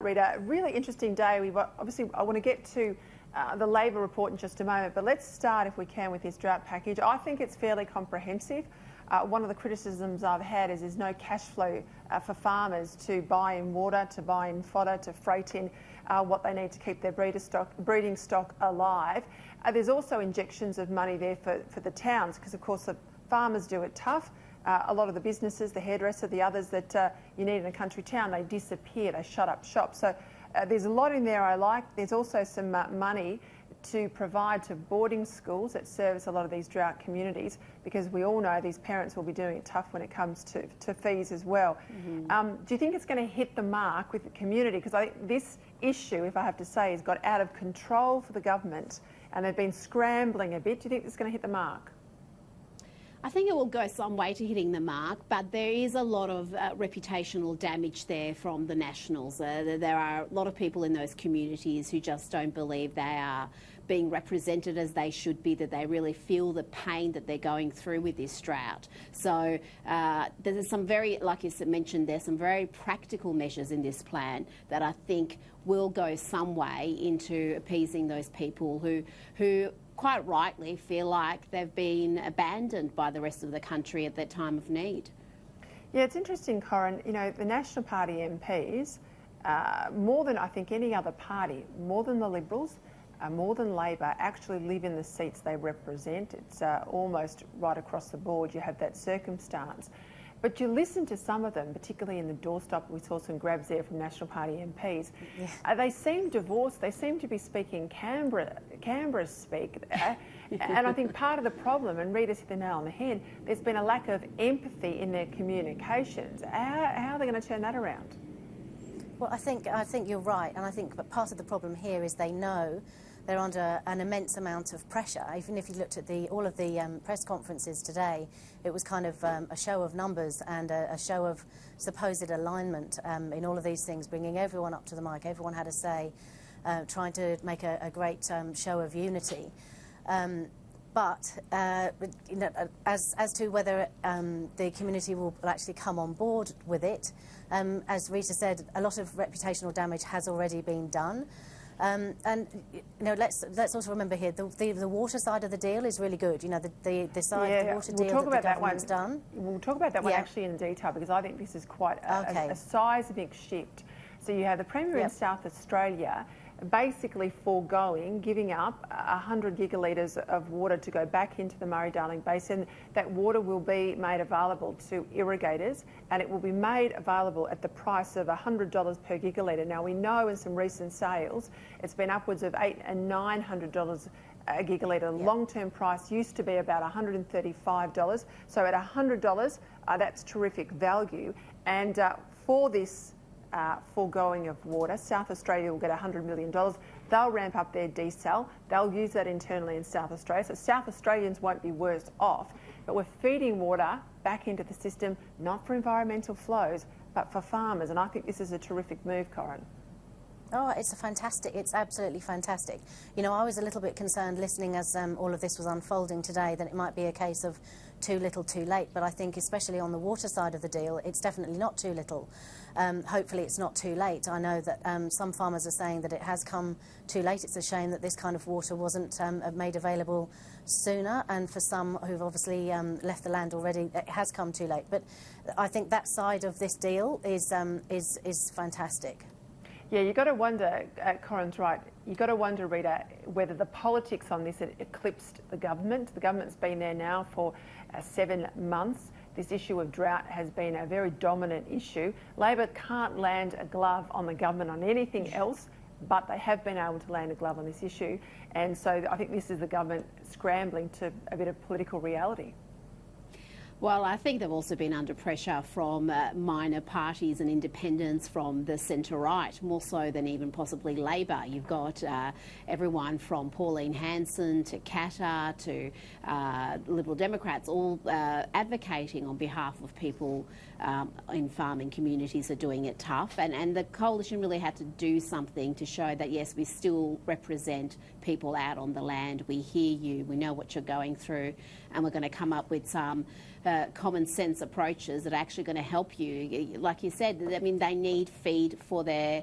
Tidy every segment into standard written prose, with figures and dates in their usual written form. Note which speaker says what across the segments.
Speaker 1: Rita. Really interesting day. Obviously, I want to get to the Labor report in just a moment, but let's start, if we can, with this drought package. I think it's fairly comprehensive. One of the criticisms I've had is there's no cash flow for farmers to buy in water, to buy in fodder, to freight in what they need to keep their breeding stock alive. There's also injections of money there for the towns, because of course the farmers do it tough. A lot of the businesses, the hairdresser, the others that you need in a country town, they disappear, they shut up shop. So there's a lot in there I like. There's also some money to provide to boarding schools that service a lot of these drought communities, because we all know these parents will be doing it tough when it comes to fees as well. Do you think it's going to hit the mark with the community? Because I think this issue, if I have to say, has got out of control for the government and they've been scrambling a bit. Do you think it's going to hit the mark?
Speaker 2: I think it will go some way to hitting the mark, but there is a lot of reputational damage there from the Nationals. There are a lot of people in those communities who just don't believe they are being represented as they should be, that they really feel the pain that they're going through with this drought. So there's some very, like you mentioned, there's some very practical measures in this plan that I think will go some way into appeasing those people who quite rightly feel like they've been abandoned by the rest of the country at that time of need.
Speaker 1: Yeah, it's interesting, Corin. You know, the National Party MPs, more than I think any other party, more than the Liberals, more than Labor, actually live in the seats they represent. It's almost right across the board you have that circumstance. But you listen to some of them, particularly in the doorstop. We saw some grabs there from National Party MPs. Yeah. They seem divorced. They seem to be speaking Canberra speak. And I think part of the problem, and Rita's hit the nail on the head, there's been a lack of empathy in their communications. How are they going to turn that around?
Speaker 3: Well, I think you're right, and I think part of the problem here is they know they're under an immense amount of pressure. Even if you looked at all of the press conferences today, it was kind of a show of numbers and a show of supposed alignment in all of these things, bringing everyone up to the mic. Everyone had a say, trying to make a great show of unity. But you know, as to whether the community will actually come on board with it, as Rita said, a lot of reputational damage has already been done. And you know, let's also remember here the water side of the deal is really good. You know, the water deal that the government's done.
Speaker 1: We'll talk about that one actually in detail, because I think this is quite a seismic shift. So you have the Premier in South Australia basically giving up 100 gigalitres of water to go back into the Murray-Darling Basin. That water will be made available to irrigators, and it will be made available at the price of $100 per gigalitre. Now, we know in some recent sales it's been upwards of $800 and $900 a gigalitre. Long-term price used to be about $135. So at $100, that's terrific value. And for this foregoing of water, South Australia will get $100 million. They'll ramp up their desal. They'll use that internally in South Australia. So South Australians won't be worse off. But we're feeding water back into the system, not for environmental flows, but for farmers. And I think this is a terrific move, Corin.
Speaker 3: Oh, it's absolutely fantastic. You know, I was a little bit concerned listening as all of this was unfolding today that it might be a case of too little, too late. But I think especially on the water side of the deal, it's definitely not too little. Hopefully it's not too late. I know that some farmers are saying that it has come too late. It's a shame that this kind of water wasn't made available sooner. And for some who've obviously left the land already, it has come too late. But I think that side of this deal is fantastic.
Speaker 1: Yeah, you've got to wonder, Corin's right, you've got to wonder, Rita, whether the politics on this eclipsed the government. The government's been there now for 7 months. This issue of drought has been a very dominant issue. Labor can't land a glove on the government on anything else, but they have been able to land a glove on this issue. And so I think this is the government scrambling to a bit of political reality.
Speaker 2: Well, I think they've also been under pressure from minor parties and independents from the centre-right, more so than even possibly Labor. You've got everyone from Pauline Hanson to Katter to Liberal Democrats all advocating on behalf of people in farming communities are doing it tough. And the coalition really had to do something to show that, yes, we still represent people out on the land. We hear you. We know what you're going through. And we're going to come up with some common sense approaches that are actually going to help you. Like you said, I mean, they need feed for their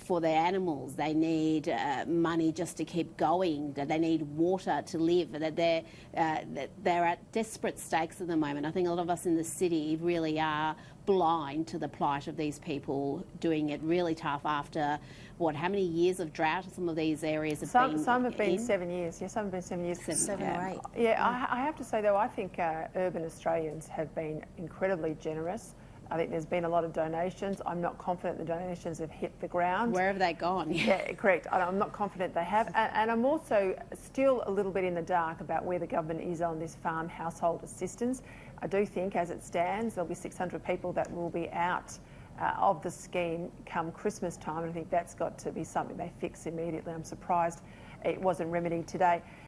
Speaker 2: for their animals. They need money just to keep going. They need water to live. That they're at desperate stakes at the moment. I think a lot of us in the city really are blind to the plight of these people, doing it really tough after how many years of drought some of these areas have been?
Speaker 1: Some have been 7 years. Yeah, some have been 7 years.
Speaker 3: Seven or eight.
Speaker 1: Yeah, I have to say though, I think urban Australians have been incredibly generous. I think there's been a lot of donations. I'm not confident the donations have hit the ground.
Speaker 2: Where have they gone?
Speaker 1: Yeah, correct. I'm not confident they have. And I'm also still a little bit in the dark about where the government is on this farm household assistance. I do think, as it stands, there'll be 600 people that will be out of the scheme come Christmas time. And I think that's got to be something they fix immediately. I'm surprised it wasn't remedied today.